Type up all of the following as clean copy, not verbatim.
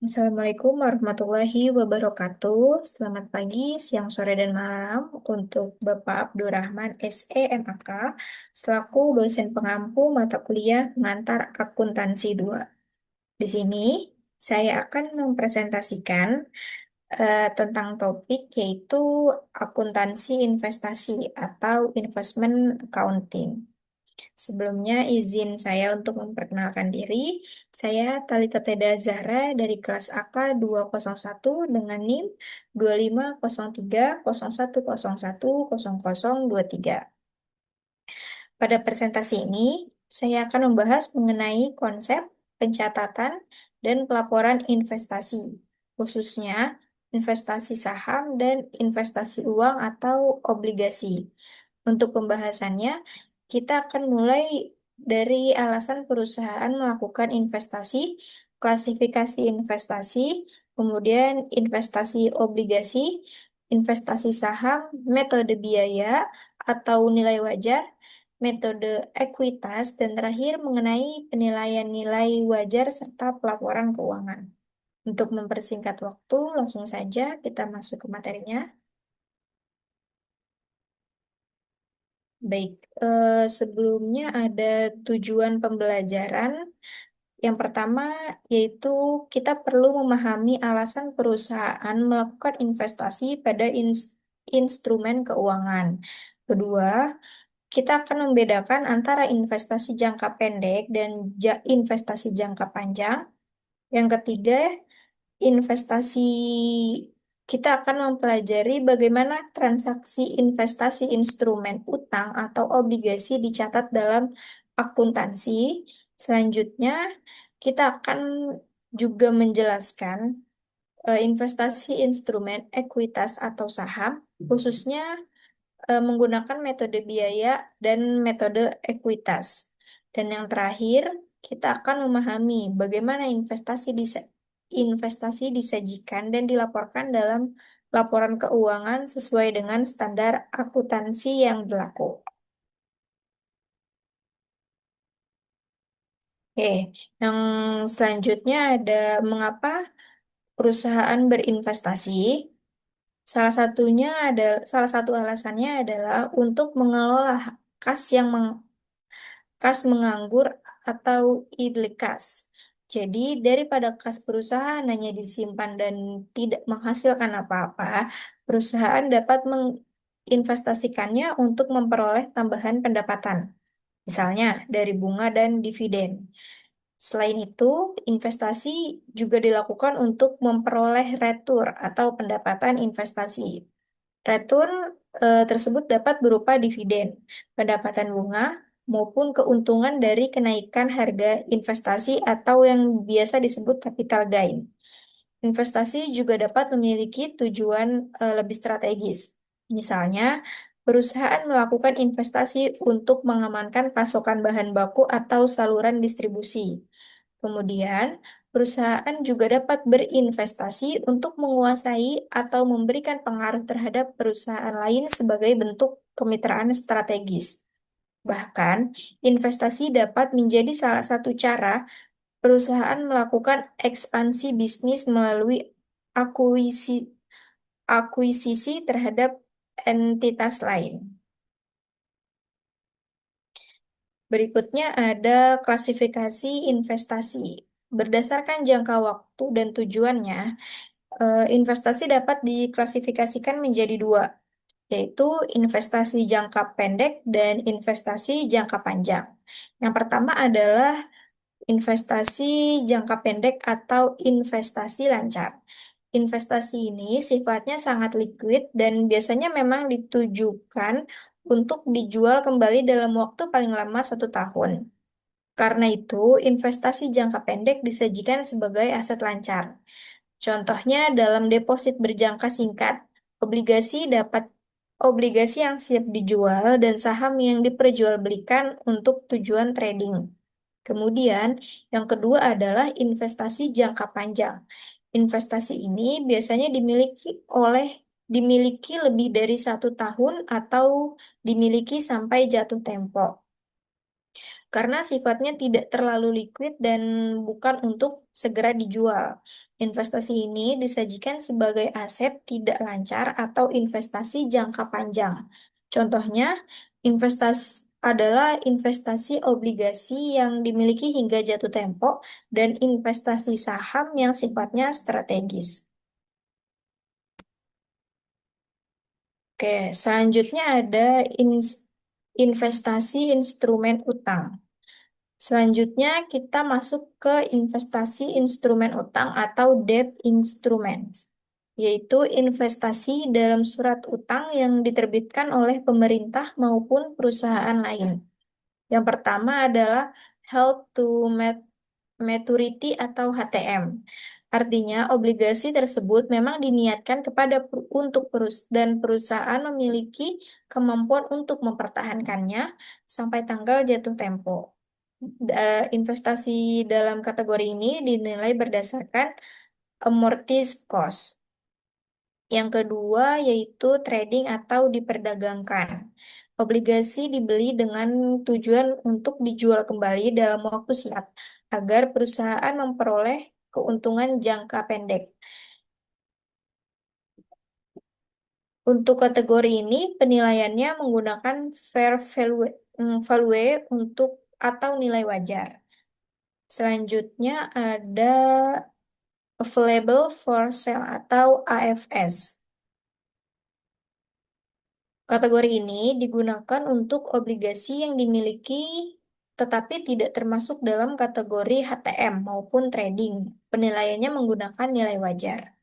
Assalamualaikum warahmatullahi wabarakatuh. Selamat pagi, siang, sore, dan malam untuk Bapak Abdurrahman SEMAK selaku dosen pengampu mata kuliah pengantar akuntansi 2. Di sini saya akan mempresentasikan tentang topik yaitu akuntansi investasi atau investment accounting. Sebelumnya izin saya untuk memperkenalkan diri. Saya Talita Teda Zahra dari kelas AK 201 dengan NIM 250301010023. Pada presentasi ini, saya akan membahas mengenai konsep pencatatan dan pelaporan investasi, khususnya investasi saham dan investasi uang atau obligasi. Untuk pembahasannya, kita akan mulai dari alasan perusahaan melakukan investasi, klasifikasi investasi, kemudian investasi obligasi, investasi saham, metode biaya atau nilai wajar, metode ekuitas, dan terakhir mengenai penilaian nilai wajar serta pelaporan keuangan. Untuk mempersingkat waktu, langsung saja kita masuk ke materinya. Baik, sebelumnya ada tujuan pembelajaran. Yang pertama yaitu kita perlu memahami alasan perusahaan melakukan investasi pada instrumen keuangan. Kedua, kita akan membedakan antara investasi jangka pendek dan investasi jangka panjang. Yang ketiga, investasi kita akan mempelajari bagaimana transaksi investasi instrumen utang atau obligasi dicatat dalam akuntansi. Selanjutnya, kita akan juga menjelaskan investasi instrumen ekuitas atau saham, khususnya menggunakan metode biaya dan metode ekuitas. Dan yang terakhir, kita akan memahami bagaimana investasi disajikan dan dilaporkan dalam laporan keuangan sesuai dengan standar akuntansi yang berlaku. Oke, yang selanjutnya ada mengapa perusahaan berinvestasi. Salah satu alasannya adalah untuk mengelola kas kas menganggur atau idle kas. Jadi, daripada kas perusahaan hanya disimpan dan tidak menghasilkan apa-apa, perusahaan dapat menginvestasikannya untuk memperoleh tambahan pendapatan, misalnya dari bunga dan dividen. Selain itu, investasi juga dilakukan untuk memperoleh retur atau pendapatan investasi. Return tersebut dapat berupa dividen, pendapatan bunga, maupun keuntungan dari kenaikan harga investasi atau yang biasa disebut capital gain. Investasi juga dapat memiliki tujuan lebih strategis. Misalnya, perusahaan melakukan investasi untuk mengamankan pasokan bahan baku atau saluran distribusi. Kemudian, perusahaan juga dapat berinvestasi untuk menguasai atau memberikan pengaruh terhadap perusahaan lain sebagai bentuk kemitraan strategis. Bahkan, investasi dapat menjadi salah satu cara perusahaan melakukan ekspansi bisnis melalui akuisisi, akuisisi terhadap entitas lain. Berikutnya ada klasifikasi investasi. Berdasarkan jangka waktu dan tujuannya, investasi dapat diklasifikasikan menjadi dua, yaitu investasi jangka pendek dan investasi jangka panjang. Yang pertama adalah investasi jangka pendek atau investasi lancar. Investasi ini sifatnya sangat liquid dan biasanya memang ditujukan untuk dijual kembali dalam waktu paling lama 1 tahun. Karena itu, investasi jangka pendek disajikan sebagai aset lancar. Contohnya dalam deposit berjangka singkat, obligasi dapat obligasi yang siap dijual dan saham yang diperjualbelikan untuk tujuan trading. Kemudian, yang kedua adalah investasi jangka panjang. Investasi ini biasanya dimiliki lebih dari 1 tahun atau dimiliki sampai jatuh tempo. karena sifatnya tidak terlalu liquid dan bukan untuk segera dijual. Investasi ini disajikan sebagai aset tidak lancar atau investasi jangka panjang. Contohnya, investasi adalah investasi obligasi yang dimiliki hingga jatuh tempo dan investasi saham yang sifatnya strategis. Oke, selanjutnya ada investasi instrumen utang. Selanjutnya kita masuk ke investasi instrumen utang atau debt instruments, yaitu investasi dalam surat utang yang diterbitkan oleh pemerintah maupun perusahaan lain. Yang pertama adalah held to maturity atau HTM. Artinya, obligasi tersebut memang diniatkan kepada untuk dan perusahaan memiliki kemampuan untuk mempertahankannya sampai tanggal jatuh tempo. Investasi dalam kategori ini dinilai berdasarkan amortized cost. Yang kedua yaitu trading atau diperdagangkan. Obligasi dibeli dengan tujuan untuk dijual kembali dalam waktu singkat agar perusahaan memperoleh keuntungan jangka pendek. Untuk kategori ini penilaiannya menggunakan fair value untuk atau nilai wajar. Selanjutnya ada available for sale atau AFS. Kategori ini digunakan untuk obligasi yang dimiliki tetapi tidak termasuk dalam kategori HTM maupun trading. Penilaiannya menggunakan nilai wajar.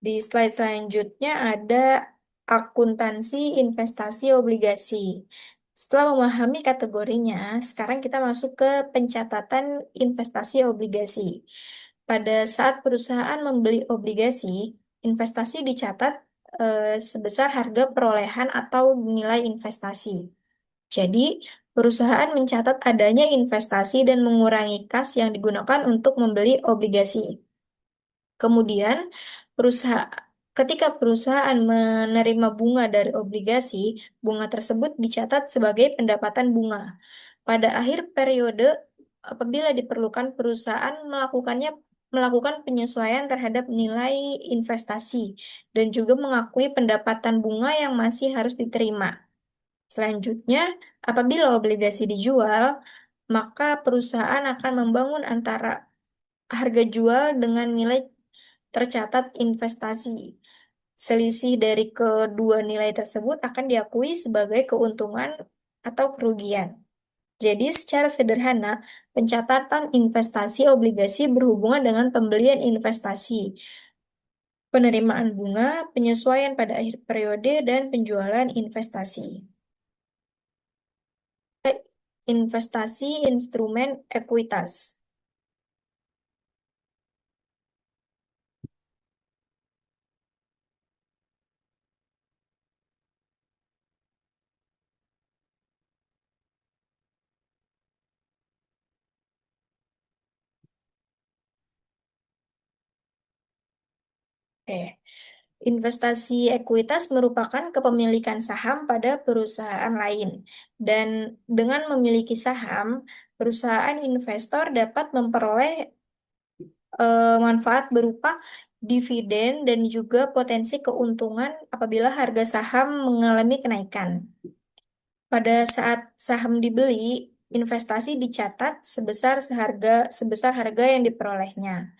Di slide selanjutnya ada akuntansi investasi obligasi. Setelah memahami kategorinya, sekarang kita masuk ke pencatatan investasi obligasi. Pada saat perusahaan membeli obligasi, investasi dicatat sebesar harga perolehan atau nilai investasi. Jadi, perusahaan mencatat adanya investasi dan mengurangi kas yang digunakan untuk membeli obligasi. Kemudian, perusahaan ketika perusahaan menerima bunga dari obligasi, bunga tersebut dicatat sebagai pendapatan bunga. Pada akhir periode, apabila diperlukan, perusahaan melakukan penyesuaian terhadap nilai investasi dan juga mengakui pendapatan bunga yang masih harus diterima. Selanjutnya, apabila obligasi dijual, maka perusahaan akan membangun antara harga jual dengan nilai tercatat investasi. Selisih dari kedua nilai tersebut akan diakui sebagai keuntungan atau kerugian. Jadi, secara sederhana, pencatatan investasi obligasi berhubungan dengan pembelian investasi, penerimaan bunga, penyesuaian pada akhir periode, dan penjualan investasi. Investasi instrumen ekuitas. Oke. Investasi ekuitas merupakan kepemilikan saham pada perusahaan lain, dan dengan memiliki saham, perusahaan investor dapat memperoleh manfaat berupa dividen dan juga potensi keuntungan apabila harga saham mengalami kenaikan. Pada saat saham dibeli, investasi dicatat sebesar harga yang diperolehnya.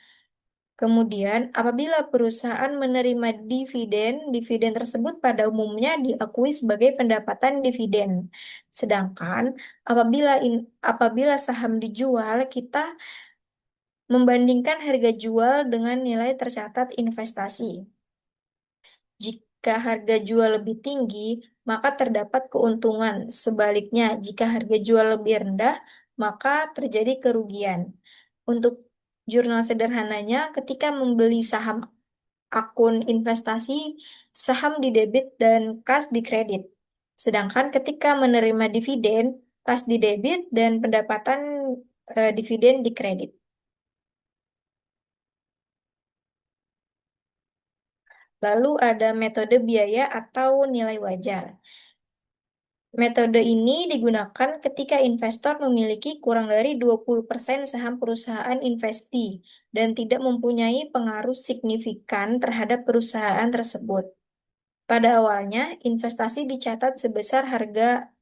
Kemudian, apabila perusahaan menerima dividen, dividen tersebut pada umumnya diakui sebagai pendapatan dividen. Sedangkan apabila saham dijual, kita membandingkan harga jual dengan nilai tercatat investasi. Jika harga jual lebih tinggi, maka terdapat keuntungan. Sebaliknya, jika harga jual lebih rendah, maka terjadi kerugian. Untuk jurnal sederhananya, ketika membeli saham akun investasi, saham di debit dan kas di kredit. Sedangkan ketika menerima dividen, kas di debit dan pendapatan dividen di kredit. Lalu ada metode biaya atau nilai wajar. Metode ini digunakan ketika investor memiliki kurang dari 20% saham perusahaan investi dan tidak mempunyai pengaruh signifikan terhadap perusahaan tersebut. Pada awalnya, investasi dicatat sebesar harga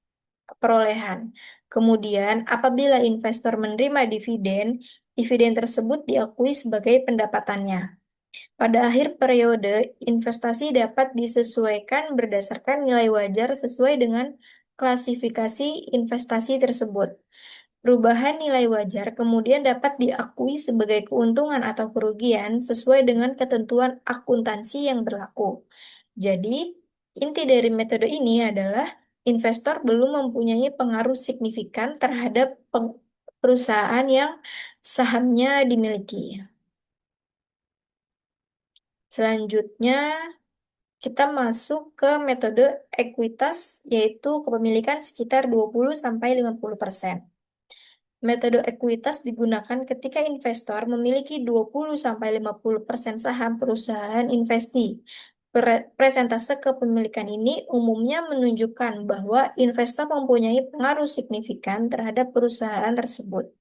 perolehan. Kemudian, apabila investor menerima dividen, dividen tersebut diakui sebagai pendapatannya. Pada akhir periode, investasi dapat disesuaikan berdasarkan nilai wajar sesuai dengan klasifikasi investasi tersebut. Perubahan nilai wajar kemudian dapat diakui sebagai keuntungan atau kerugian sesuai dengan ketentuan akuntansi yang berlaku. Jadi, inti dari metode ini adalah investor belum mempunyai pengaruh signifikan terhadap perusahaan yang sahamnya dimiliki. Selanjutnya, kita masuk ke metode ekuitas, yaitu kepemilikan sekitar 20-50%. Metode ekuitas digunakan ketika investor memiliki 20-50% saham perusahaan investi. Presentase kepemilikan ini umumnya menunjukkan bahwa investor mempunyai pengaruh signifikan terhadap perusahaan tersebut.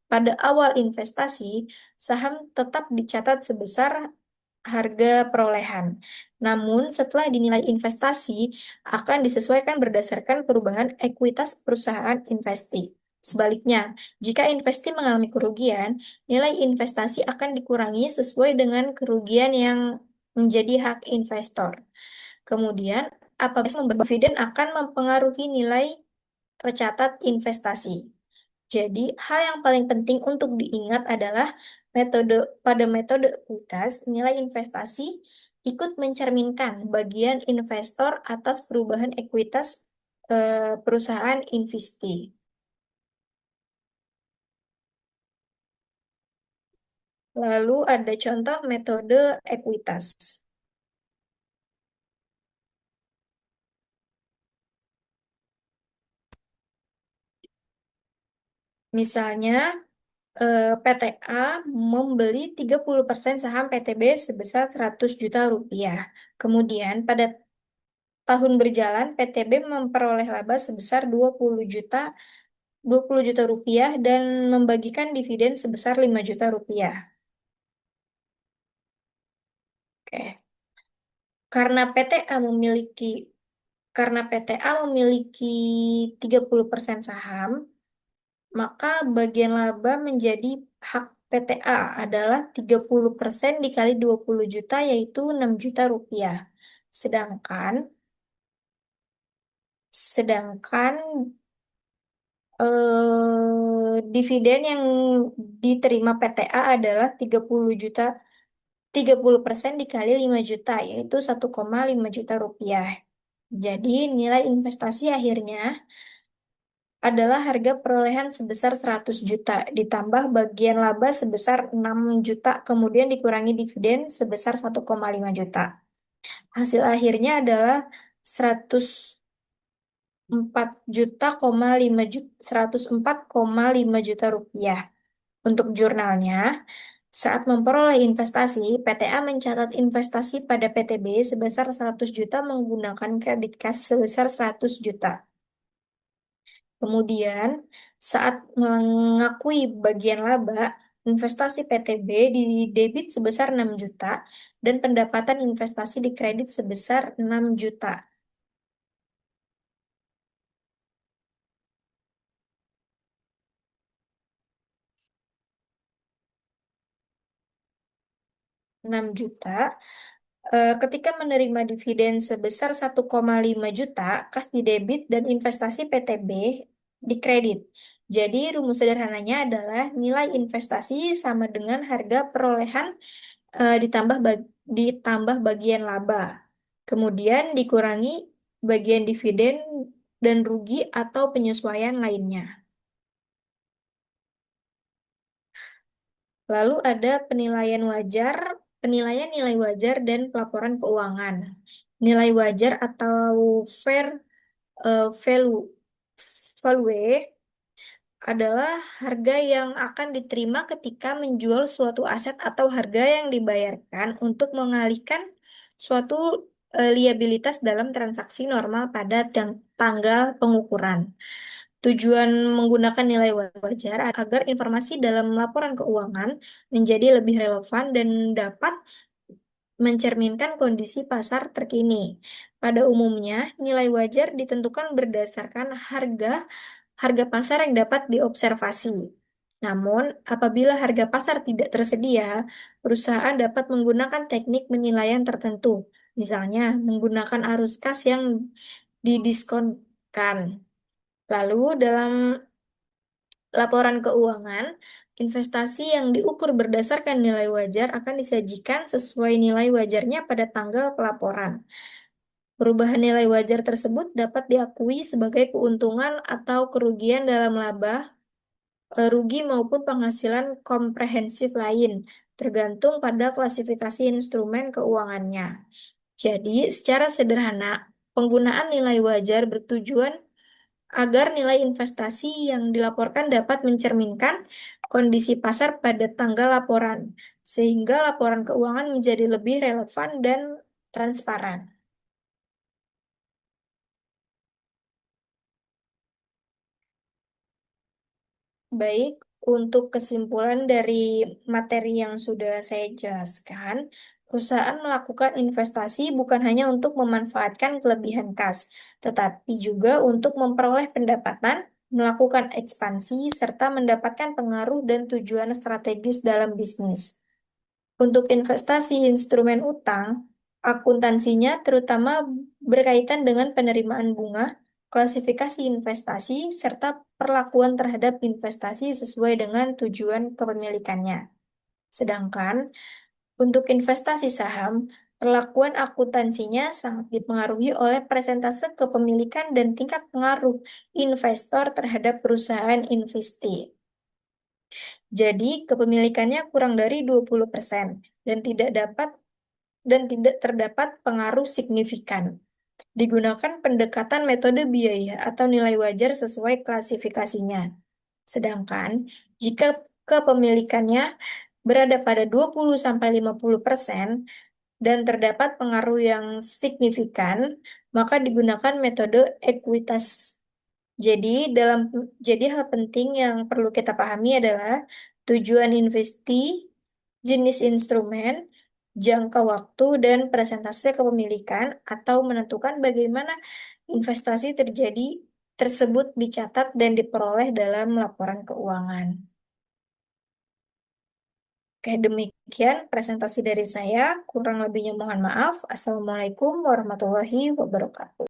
Pada awal investasi, saham tetap dicatat sebesar harga perolehan. Namun, setelah dinilai investasi, akan disesuaikan berdasarkan perubahan ekuitas perusahaan investi. Sebaliknya, jika investi mengalami kerugian, nilai investasi akan dikurangi sesuai dengan kerugian yang menjadi hak investor. Kemudian, apabila memberi dividen akan mempengaruhi nilai tercatat investasi. Jadi, hal yang paling penting untuk diingat adalah pada metode ekuitas, nilai investasi ikut mencerminkan bagian investor atas perubahan ekuitas perusahaan investi. Lalu ada contoh metode ekuitas. Misalnya, PTA membeli 30% saham PTB sebesar 100 juta rupiah. Kemudian pada tahun berjalan, PTB memperoleh laba sebesar 20 juta rupiah dan membagikan dividen sebesar 5 juta rupiah. Oke. Karena PTA memiliki karena PTA memiliki 30% saham, maka bagian laba menjadi hak PTA adalah 30% dikali 20 juta yaitu 6 juta rupiah. Sedangkan sedangkan dividen yang diterima PTA adalah 30% dikali 5 juta, yaitu 1,5 juta rupiah. Jadi, nilai investasi akhirnya adalah harga perolehan sebesar 100 juta, ditambah bagian laba sebesar 6 juta, kemudian dikurangi dividen sebesar 1,5 juta. Hasil akhirnya adalah 104,5 juta rupiah. Untuk jurnalnya, saat memperoleh investasi, PTA mencatat investasi pada PTB sebesar 100 juta menggunakan kredit kas sebesar 100 juta. Kemudian, saat mengakui bagian laba, investasi PTB didebit sebesar 6 juta dan pendapatan investasi dikredit sebesar 6 juta. 6 juta. Ketika menerima dividen sebesar 1,5 juta, kas didebit dan investasi PTB dikredit. Jadi rumus sederhananya adalah nilai investasi sama dengan harga perolehan ditambah bagian laba. Kemudian dikurangi bagian dividen dan rugi atau penyesuaian lainnya. Lalu ada penilaian nilai wajar dan pelaporan keuangan. Nilai wajar atau fair value adalah harga yang akan diterima ketika menjual suatu aset atau harga yang dibayarkan untuk mengalihkan suatu liabilitas dalam transaksi normal pada tanggal pengukuran. Tujuan menggunakan nilai wajar agar informasi dalam laporan keuangan menjadi lebih relevan dan dapat mencerminkan kondisi pasar terkini. Pada umumnya, nilai wajar ditentukan berdasarkan harga pasar yang dapat diobservasi. Namun, apabila harga pasar tidak tersedia, perusahaan dapat menggunakan teknik penilaian tertentu, misalnya menggunakan arus kas yang didiskonkan. Lalu, dalam laporan keuangan, investasi yang diukur berdasarkan nilai wajar akan disajikan sesuai nilai wajarnya pada tanggal pelaporan. Perubahan nilai wajar tersebut dapat diakui sebagai keuntungan atau kerugian dalam laba, rugi maupun penghasilan komprehensif lain, tergantung pada klasifikasi instrumen keuangannya. Jadi, secara sederhana, penggunaan nilai wajar bertujuan agar nilai investasi yang dilaporkan dapat mencerminkan kondisi pasar pada tanggal laporan, sehingga laporan keuangan menjadi lebih relevan dan transparan. Baik, untuk kesimpulan dari materi yang sudah saya jelaskan, perusahaan melakukan investasi bukan hanya untuk memanfaatkan kelebihan kas, tetapi juga untuk memperoleh pendapatan, melakukan ekspansi, serta mendapatkan pengaruh dan tujuan strategis dalam bisnis. Untuk investasi instrumen utang, akuntansinya terutama berkaitan dengan penerimaan bunga, klasifikasi investasi, serta perlakuan terhadap investasi sesuai dengan tujuan kepemilikannya. Sedangkan untuk investasi saham, perlakuan akuntansinya sangat dipengaruhi oleh persentase kepemilikan dan tingkat pengaruh investor terhadap perusahaan investi. Jadi, kepemilikannya kurang dari 20% dan tidak terdapat pengaruh signifikan. Digunakan pendekatan metode biaya atau nilai wajar sesuai klasifikasinya. Sedangkan jika kepemilikannya berada pada 20-50% dan terdapat pengaruh yang signifikan, maka digunakan metode ekuitas. Jadi, jadi hal penting yang perlu kita pahami adalah tujuan investi, jenis instrumen, jangka waktu, dan persentase kepemilikan atau menentukan bagaimana investasi terjadi tersebut dicatat dan diperoleh dalam laporan keuangan. Oke, demikian presentasi dari saya. Kurang lebihnya mohon maaf. Assalamualaikum warahmatullahi wabarakatuh.